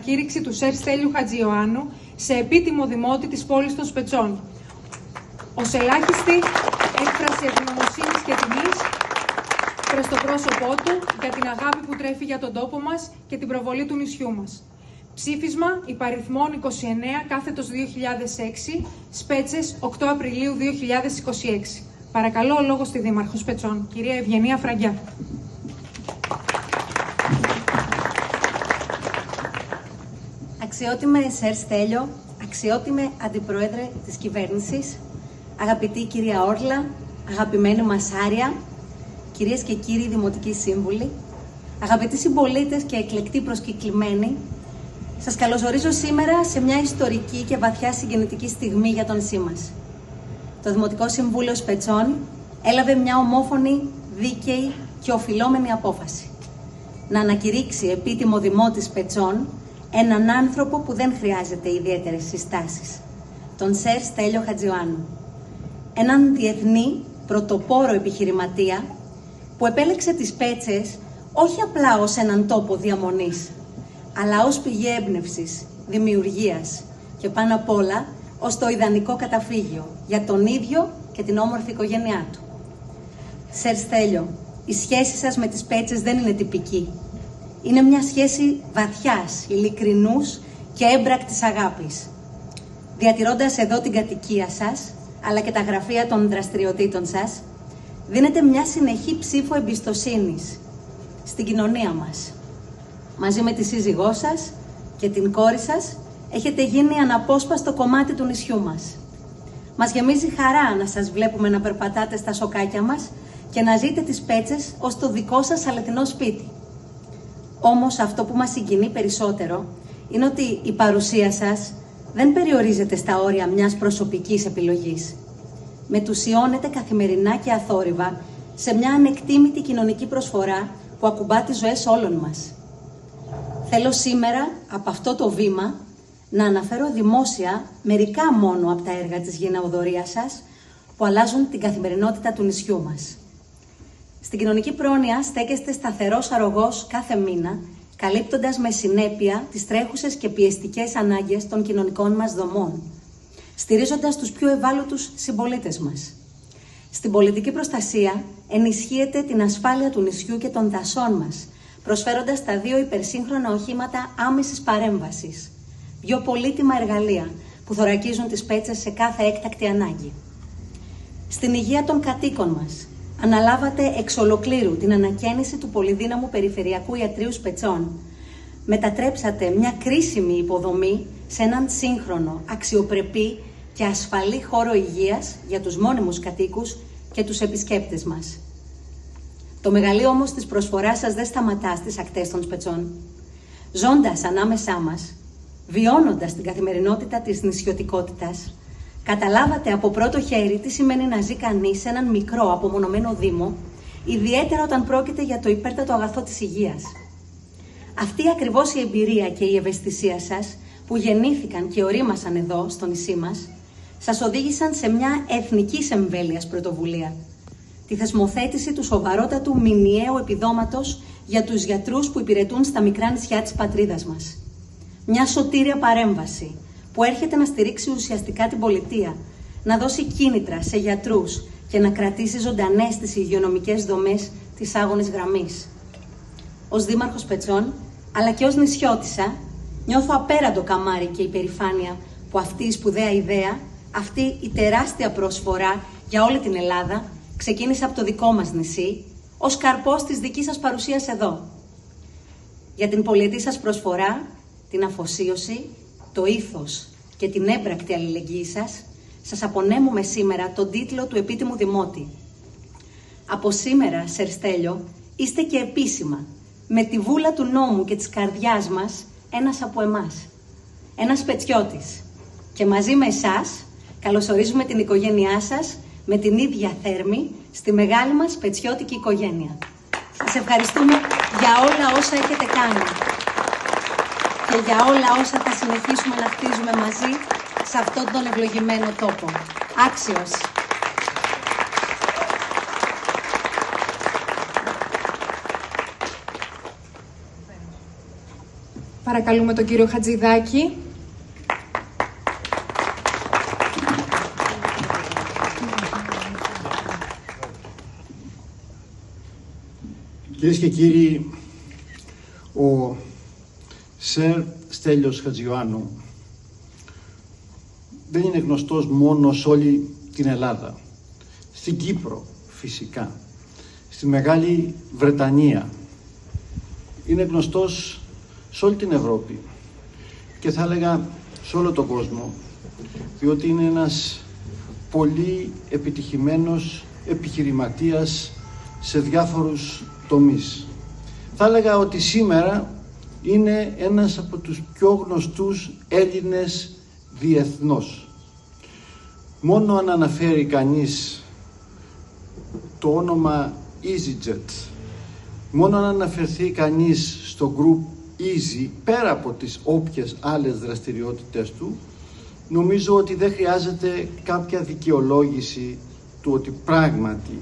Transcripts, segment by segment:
ανακήρυξη του Σερ Στέλιου Χατζιωάννου σε επίτιμο δημότη της πόλης των Σπετσών, ως ελάχιστη έκφραση ευγνωμοσύνης και τιμής προς το πρόσωπό του για την αγάπη που τρέφει για τον τόπο μας και την προβολή του νησιού μας. Ψήφισμα υπαριθμών 29 κάθετος 2006, Σπέτσες, 8 Απριλίου 2026. Παρακαλώ, ο λόγος στη Δήμαρχο Σπετσών, κυρία Ευγενία Φραγκιά. Αξιότιμε Σερ Στέλιο, αξιότιμε Αντιπρόεδρε της Κυβέρνησης, αγαπητή κυρία Όρλα, αγαπημένη μας Άρια, κυρίες και κύριοι Δημοτικοί Σύμβουλοι, αγαπητοί συμπολίτες και εκλεκτοί προσκεκλημένοι, σας καλωσορίζω σήμερα σε μια ιστορική και βαθιά συγκινητική στιγμή για το νησί μας. Το Δημοτικό Συμβούλιο Σπετσών έλαβε μια ομόφωνη, δίκαιη και οφειλόμενη απόφαση. Να ανακηρύξει επίτιμο δημότη Σπετσών έναν άνθρωπο που δεν χρειάζεται ιδιαίτερες συστάσεις, τον Σερ Στέλιο Χατζιωάννου. Έναν διεθνή πρωτοπόρο επιχειρηματία που επέλεξε τις Σπέτσες όχι απλά ως έναν τόπο διαμονής, αλλά ως πηγή έμπνευσης, δημιουργίας και πάνω απ' όλα ως το ιδανικό καταφύγιο για τον ίδιο και την όμορφη οικογένειά του. Σερ Στέλιο, η σχέση σας με τις Σπέτσες δεν είναι τυπική. Είναι μια σχέση βαθιάς, ειλικρινούς και έμπρακτης αγάπης. Διατηρώντας εδώ την κατοικία σας, αλλά και τα γραφεία των δραστηριοτήτων σας, δίνετε μια συνεχή ψήφο εμπιστοσύνης στην κοινωνία μας. Μαζί με τη σύζυγό σας και την κόρη σας, έχετε γίνει αναπόσπαστο κομμάτι του νησιού μας. Μας γεμίζει χαρά να σας βλέπουμε να περπατάτε στα σοκάκια μας και να ζείτε τις Σπέτσες ως το δικό σας αληθινό σπίτι. Όμως αυτό που μας συγκινεί περισσότερο είναι ότι η παρουσία σας δεν περιορίζεται στα όρια μιας προσωπικής επιλογής. Μετουσιώνεται καθημερινά και αθόρυβα σε μια ανεκτήμητη κοινωνική προσφορά που ακουμπά τις ζωές όλων μας. Θέλω σήμερα από αυτό το βήμα να αναφέρω δημόσια μερικά μόνο από τα έργα της γενναιοδωρίας σας που αλλάζουν την καθημερινότητα του νησιού μας. Στην κοινωνική πρόνοια στέκεστε σταθερός αρρωγός κάθε μήνα, καλύπτοντας με συνέπεια τις τρέχουσες και πιεστικές ανάγκες των κοινωνικών μας δομών, στηρίζοντας τους πιο ευάλωτους συμπολίτες μας. Στην πολιτική προστασία ενισχύετε την ασφάλεια του νησιού και των δασών μας, προσφέροντας τα 2 υπερσύγχρονα οχήματα άμεσης παρέμβασης, 2 πολύτιμα εργαλεία που θωρακίζουν τις Σπέτσες σε κάθε έκτακτη ανάγκη. Στην υγεία των κατοίκων μας, αναλάβατε εξ ολοκλήρου την ανακαίνιση του πολυδύναμου Περιφερειακού Ιατρείου Σπετσών. Μετατρέψατε μια κρίσιμη υποδομή σε έναν σύγχρονο, αξιοπρεπή και ασφαλή χώρο υγείας για τους μόνιμους κατοίκους και τους επισκέπτες μας. Το μεγαλείο όμως της προσφοράς σας δεν σταματά στις ακτές των Σπετσών. Ζώντας ανάμεσά μας, βιώνοντας την καθημερινότητα της νησιωτικότητας, καταλάβατε από πρώτο χέρι τι σημαίνει να ζει κανείς σε έναν μικρό απομονωμένο δήμο, ιδιαίτερα όταν πρόκειται για το υπέρτατο αγαθό της υγείας. Αυτή ακριβώς η εμπειρία και η ευαισθησία σας, που γεννήθηκαν και ορίμασαν εδώ, στο νησί μας, σας οδήγησαν σε μια εθνικής εμβέλειας πρωτοβουλία. Τη θεσμοθέτηση του σοβαρότατου μηνιαίου επιδόματος για τους γιατρούς που υπηρετούν στα μικρά νησιά της πατρίδας μας. Μια σωτήρια παρέμβαση που έρχεται να στηρίξει ουσιαστικά την πολιτεία, να δώσει κίνητρα σε γιατρούς και να κρατήσει ζωντανές τις υγειονομικές δομές της άγονης γραμμής. Ως Δήμαρχος Σπετσών, αλλά και ως νησιώτισσα, νιώθω απέραντο καμάρι και υπερηφάνεια που αυτή η σπουδαία ιδέα, αυτή η τεράστια προσφορά για όλη την Ελλάδα, ξεκίνησε από το δικό μας νησί, ως καρπός της δικής σας παρουσίας εδώ. Για την πολυετή σας προσφορά, την αφοσίωση, το ήθος και την έμπρακτη αλληλεγγύη σας απονέμουμε σήμερα τον τίτλο του επίτιμου δημότη. Από σήμερα, Σερ Στέλιο, είστε και επίσημα, με τη βούλα του νόμου και της καρδιάς μας, ένας από εμάς, ένας Σπετσιώτης. Και μαζί με εσάς καλωσορίζουμε την οικογένειά σας με την ίδια θέρμη στη μεγάλη μας σπετσιώτικη οικογένεια. Σας ευχαριστούμε για όλα όσα έχετε κάνει και για όλα όσα θα συνεχίσουμε να χτίζουμε μαζί σε αυτόν τον ευλογημένο τόπο. Άξιος! Παρακαλούμε τον κύριο Χατζηδάκη. Κυρίες και κύριοι, ο Σερ Στέλιος Χατζιωάννου δεν είναι γνωστός μόνο σε όλη την Ελλάδα. Στην Κύπρο φυσικά, στη Μεγάλη Βρετανία, είναι γνωστός σε όλη την Ευρώπη και θα έλεγα σε όλο τον κόσμο, διότι είναι ένας πολύ επιτυχημένος επιχειρηματίας σε διάφορους τομείς. Θα έλεγα ότι σήμερα είναι ένας από τους πιο γνωστούς Έλληνες διεθνώς. Μόνο αν αναφέρει κανείς το όνομα EasyJet, μόνο αν αναφερθεί κανείς στο group Easy, πέρα από τις όποιες άλλες δραστηριότητες του, νομίζω ότι δεν χρειάζεται κάποια δικαιολόγηση του ότι πράγματι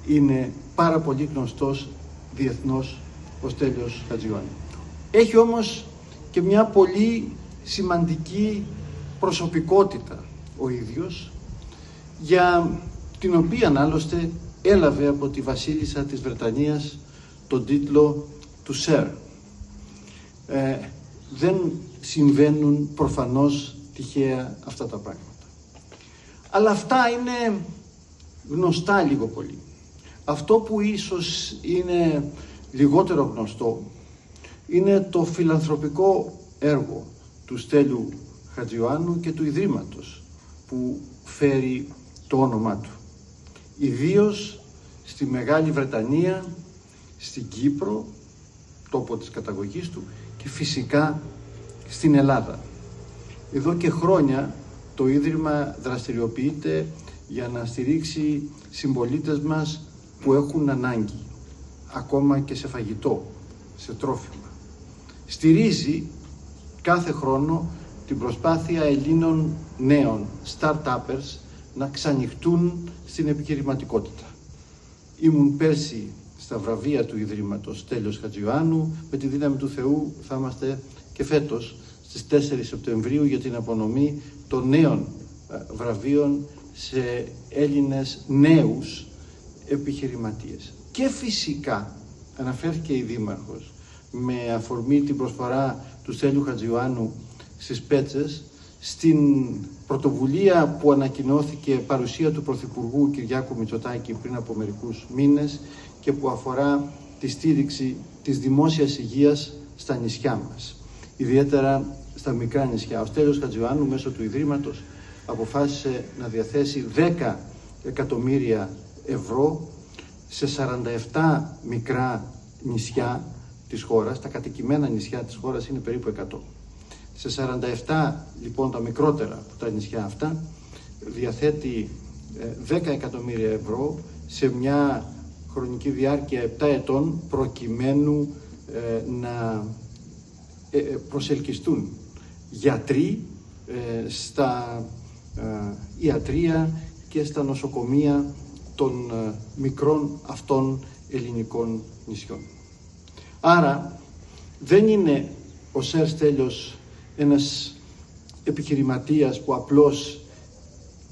είναι πάρα πολύ γνωστός διεθνώς ο Στέλιος Χατζιωάννου. Έχει όμως και μια πολύ σημαντική προσωπικότητα ο ίδιος, για την οποία άλλωστε έλαβε από τη βασίλισσα της Βρετανίας τον τίτλο του Σερ. Δεν συμβαίνουν προφανώς τυχαία αυτά τα πράγματα. Αλλά αυτά είναι γνωστά λίγο πολύ. Αυτό που ίσως είναι λιγότερο γνωστό είναι το φιλανθρωπικό έργο του Στέλιου Χατζιωάννου και του Ιδρύματος που φέρει το όνομά του. Ιδίως στη Μεγάλη Βρετανία, στην Κύπρο, τόπο της καταγωγής του, και φυσικά στην Ελλάδα. Εδώ και χρόνια το Ίδρυμα δραστηριοποιείται για να στηρίξει συμπολίτες μας που έχουν ανάγκη, ακόμα και σε φαγητό, σε τρόφιμα. Στηρίζει κάθε χρόνο την προσπάθεια Ελλήνων νέων, start-uppers, να ξανοιχτούν στην επιχειρηματικότητα. Ήμουν πέρσι στα βραβεία του Ιδρύματος Στέλιος Χατζιωάννου. Με τη δύναμη του Θεού θα είμαστε και φέτος στις 4 Σεπτεμβρίου για την απονομή των νέων βραβείων σε Έλληνες νέους επιχειρηματίες. Και φυσικά, αναφέρθηκε η Δήμαρχος, με αφορμή την προσφορά του Στέλιου Χατζιωάννου στις Πέτσες, στην πρωτοβουλία που ανακοινώθηκε παρουσία του Πρωθυπουργού Κυριάκου Μητσοτάκη πριν από μερικούς μήνες και που αφορά τη στήριξη της δημόσιας υγείας στα νησιά μας, ιδιαίτερα στα μικρά νησιά. Ο Στέλιος Χατζιωάννου μέσω του Ιδρύματος αποφάσισε να διαθέσει 10 εκατομμύρια ευρώ σε 47 μικρά νησιά της χώρας. Τα κατοικημένα νησιά της χώρας είναι περίπου 100. Σε 47 λοιπόν τα μικρότερα από τα νησιά αυτά διαθέτει 10 εκατομμύρια ευρώ σε μια χρονική διάρκεια 7 ετών προκειμένου να προσελκυστούν γιατροί στα ιατρεία και στα νοσοκομεία των μικρών αυτών ελληνικών νησιών. Άρα δεν είναι ο Σερ Στέλιος ένας επιχειρηματίας που απλώς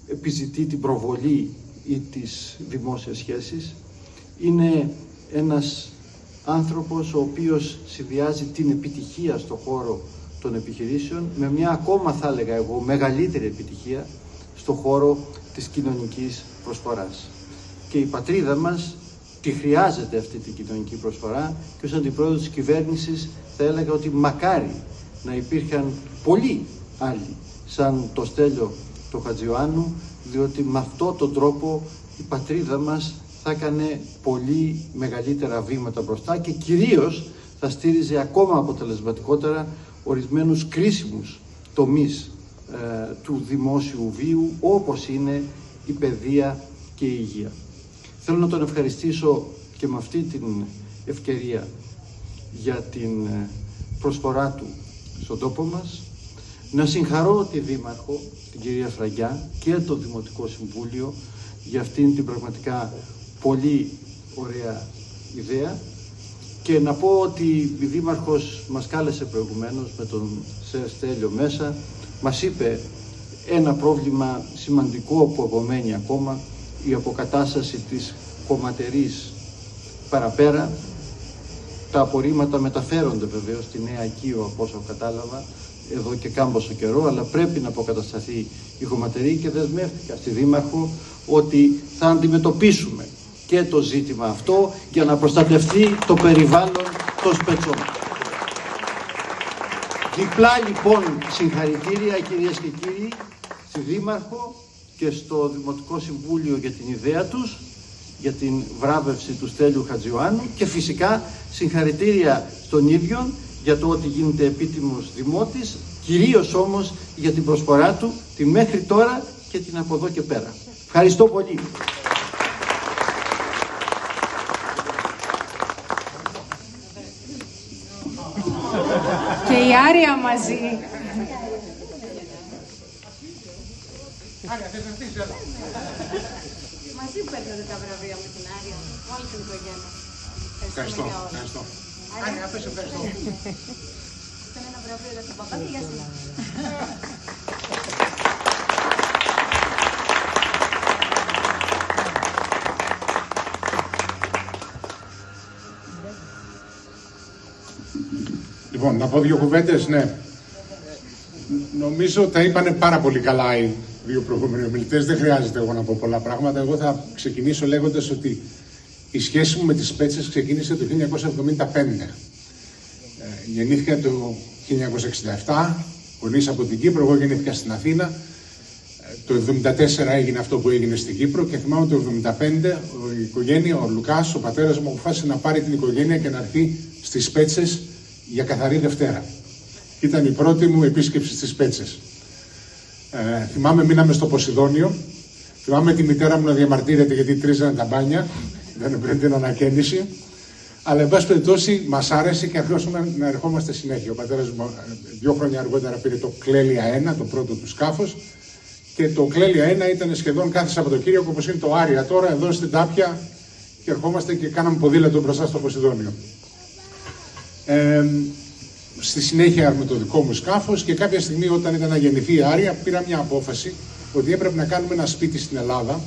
επιζητεί την προβολή ή τις δημόσιες σχέσεις. Είναι ένας άνθρωπος ο οποίος συνδυάζει την επιτυχία στον χώρο των επιχειρήσεων με μια ακόμα, θα έλεγα εγώ, μεγαλύτερη επιτυχία στον χώρο της κοινωνικής προσφοράς. Και η πατρίδα μας τη χρειάζεται αυτή την κοινωνική προσφορά και ως αντιπρόεδρος της κυβέρνησης θα έλεγα ότι μακάρι να υπήρχαν πολλοί άλλοι σαν το Στέλιο το Χατζιωάννου, διότι με αυτόν τον τρόπο η πατρίδα μας θα έκανε πολύ μεγαλύτερα βήματα μπροστά και κυρίως θα στήριζε ακόμα αποτελεσματικότερα ορισμένους κρίσιμους τομείς του δημόσιου βίου, όπως είναι η παιδεία και η υγεία. Θέλω να τον ευχαριστήσω και με αυτή την ευκαιρία για την προσφορά του στον τόπο μας. Να συγχαρώ τη Δήμαρχο, την κυρία Φραγκιά, και το Δημοτικό Συμβούλιο για αυτήν την πραγματικά πολύ ωραία ιδέα Και να πω ότι η Δήμαρχος μας κάλεσε προηγουμένως με τον Σερ Στέλιο μέσα, μας είπε ένα πρόβλημα σημαντικό που απομένει ακόμα, η αποκατάσταση της κομματερής παραπέρα. Τα απορρίμματα μεταφέρονται βεβαίως στη Νέα Οικείο, από όσο κατάλαβα, εδώ και κάμποσο καιρό, αλλά πρέπει να αποκατασταθεί η κομματερή και δεσμεύτηκα στη Δήμαρχο ότι θα αντιμετωπίσουμε και το ζήτημα αυτό για να προστατευτεί το περιβάλλον των Σπετσών. Διπλά λοιπόν συγχαρητήρια, κυρίες και κύριοι, στη Δήμαρχο και στο Δημοτικό Συμβούλιο για την ιδέα τους, για την βράβευση του Στέλιου Χατζιωάννου, και φυσικά συγχαρητήρια στον ίδιο για το ότι γίνεται επίτιμος δημότης, κυρίως όμως για την προσφορά του, τη μέχρι τώρα και την από εδώ και πέρα. Ευχαριστώ πολύ. Και η Άρια μαζί. Μαζί παίρνετε τα βραβεία με την Άρια, όλη την οικογένεια. Ευχαριστώ. Άρια, πες ευχαριστώ. Ήταν ένα βραβείο για τον παπά και για σένα. Λοιπόν, να πω δύο κουβέντες, ναι. Νομίζω τα είπανε πάρα πολύ καλά οι δύο προηγούμενοι ομιλητές. Δεν χρειάζεται εγώ να πω πολλά πράγματα. Εγώ θα ξεκινήσω λέγοντας ότι η σχέση μου με τις Σπέτσες ξεκίνησε το 1975. Γεννήθηκα το 1967, γονείς από την Κύπρο, εγώ γεννήθηκα στην Αθήνα. Το 1974 έγινε αυτό που έγινε στην Κύπρο και θυμάμαι το 1975 η οικογένεια, ο Λουκάς, ο πατέρας μου, αποφάσισε να πάρει την οικογένεια και να έρθει στις Σπέτσες για καθαρή Δευτέρα. Ήταν η πρώτη μου επίσκεψη στις Σπέτσες. Θυμάμαι, μείναμε στο Ποσειδόνιο. Θυμάμαι τη μητέρα μου να διαμαρτύρεται γιατί τρίζανε τα μπάνια. Δεν έπρεπε την ανακαίνιση. Αλλά, εν πάση περιπτώσει, μας άρεσε και αρχίσαμε να ερχόμαστε συνέχεια. Ο πατέρας μου 2 χρόνια αργότερα πήρε το Κλέλια 1, το πρώτο του σκάφος. Και το Κλέλια 1 ήταν σχεδόν κάθε Σαββατοκύριακο, όπως είναι το Άρια τώρα, εδώ στην Τάπια. Και ερχόμαστε και κάναμε ποδήλατο μπροστά στο Ποσειδόνιο. Στη συνέχεια με το δικό μου σκάφος και κάποια στιγμή όταν ήταν να γεννηθεί η Άρια πήρα μια απόφαση ότι έπρεπε να κάνουμε ένα σπίτι στην Ελλάδα.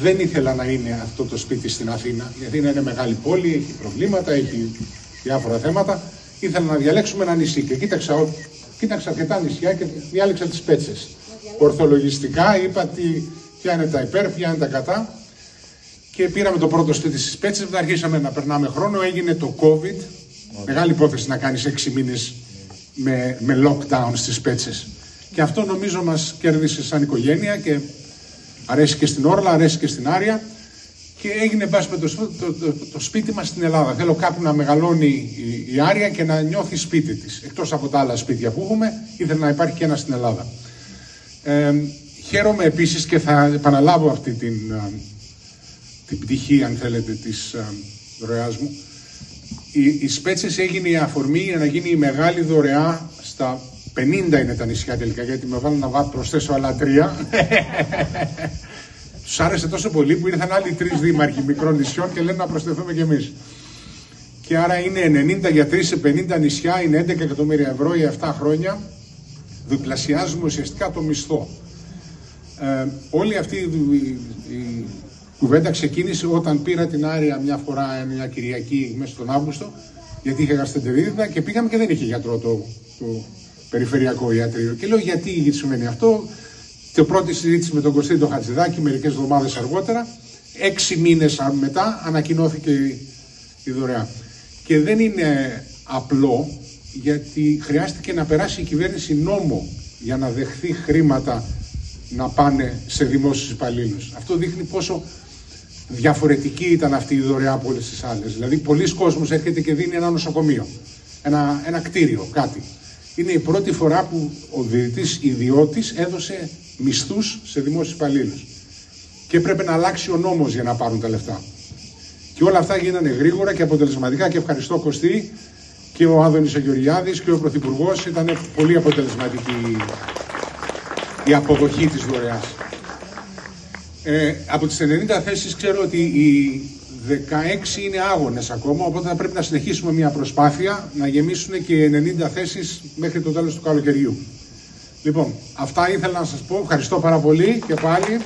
Δεν ήθελα να είναι αυτό το σπίτι στην Αθήνα. Η Αθήνα είναι μεγάλη πόλη, έχει προβλήματα, έχει διάφορα θέματα. Ήθελα να διαλέξουμε ένα νησί και κοίταξα αρκετά νησιά και διάλεξα τις Σπέτσες. Ορθολογιστικά είπα ποια είναι τα υπέρ, ποια είναι τα κατά. Και πήραμε το πρώτο σπίτι στις Σπέτσες, μετά αρχίσαμε να περνάμε χρόνο, έγινε το COVID. Μεγάλη υπόθεση να κάνεις 6 μήνες με lockdown στις Σπέτσες. Και αυτό νομίζω μας κέρδισε σαν οικογένεια και αρέσει και στην Όρλα, αρέσει και στην Άρια. Και έγινε το σπίτι μας στην Ελλάδα. Θέλω κάπου να μεγαλώνει η Άρια και να νιώθει σπίτι της. Εκτός από τα άλλα σπίτια που έχουμε, ήθελα να υπάρχει και ένα στην Ελλάδα. Χαίρομαι επίσης και θα επαναλάβω αυτή την πτυχή, αν θέλετε, της δωρεάς μου. Οι Σπέτσες έγινε η αφορμή για να γίνει η μεγάλη δωρεά στα 50 είναι τα νησιά τελικά, γιατί με βάλουν να προσθέσω άλλα 3. Τους άρεσε τόσο πολύ που ήρθαν άλλοι 3 δήμαρχοι μικρών νησιών και λένε να προσθεθούμε κι εμείς. Και άρα είναι 90 για 3 σε 50 νησιά, είναι 11 εκατομμύρια ευρώ για 7 χρόνια. Διπλασιάζουμε ουσιαστικά το μισθό. Όλη αυτή η κουβέντα ξεκίνησε όταν πήρα την Άρια μια φορά, μια Κυριακή μέσα στον Αύγουστο, γιατί είχε γαστεντερίτιδα και πήγαμε και δεν είχε γιατρό το περιφερειακό ιατρείο. Και λέω γιατί σημαίνει αυτό. Το πρώτη συζήτηση με τον Κωστή Χατζηδάκη μερικές εβδομάδες αργότερα, 6 μήνες μετά ανακοινώθηκε η δωρεά. Και δεν είναι απλό, γιατί χρειάστηκε να περάσει η κυβέρνηση νόμο για να δεχθεί χρήματα να πάνε σε δημόσιους υπαλλήλους. Αυτό δείχνει πόσο διαφορετική ήταν αυτή η δωρεά από όλες τις άλλες. Δηλαδή, πολλοί κόσμος έρχεται και δίνει ένα νοσοκομείο, ένα κτίριο, κάτι. Είναι η πρώτη φορά που ο διαιτητής ιδιώτης έδωσε μισθούς σε δημόσιους υπαλλήλους. Και έπρεπε να αλλάξει ο νόμος για να πάρουν τα λεφτά. Και όλα αυτά γίνανε γρήγορα και αποτελεσματικά και ευχαριστώ Κωστή και ο Άδωνης Γεωργιάδης και ο Πρωθυπουργός. Ήταν πολύ αποτελεσματική η αποδοχή της δωρεάς. Από τις 90 θέσεις ξέρω ότι οι 16 είναι άγονες ακόμα, οπότε θα πρέπει να συνεχίσουμε μια προσπάθεια να γεμίσουν και 90 θέσεις μέχρι το τέλος του καλοκαιριού. Λοιπόν, αυτά ήθελα να σας πω. Ευχαριστώ πάρα πολύ και πάλι.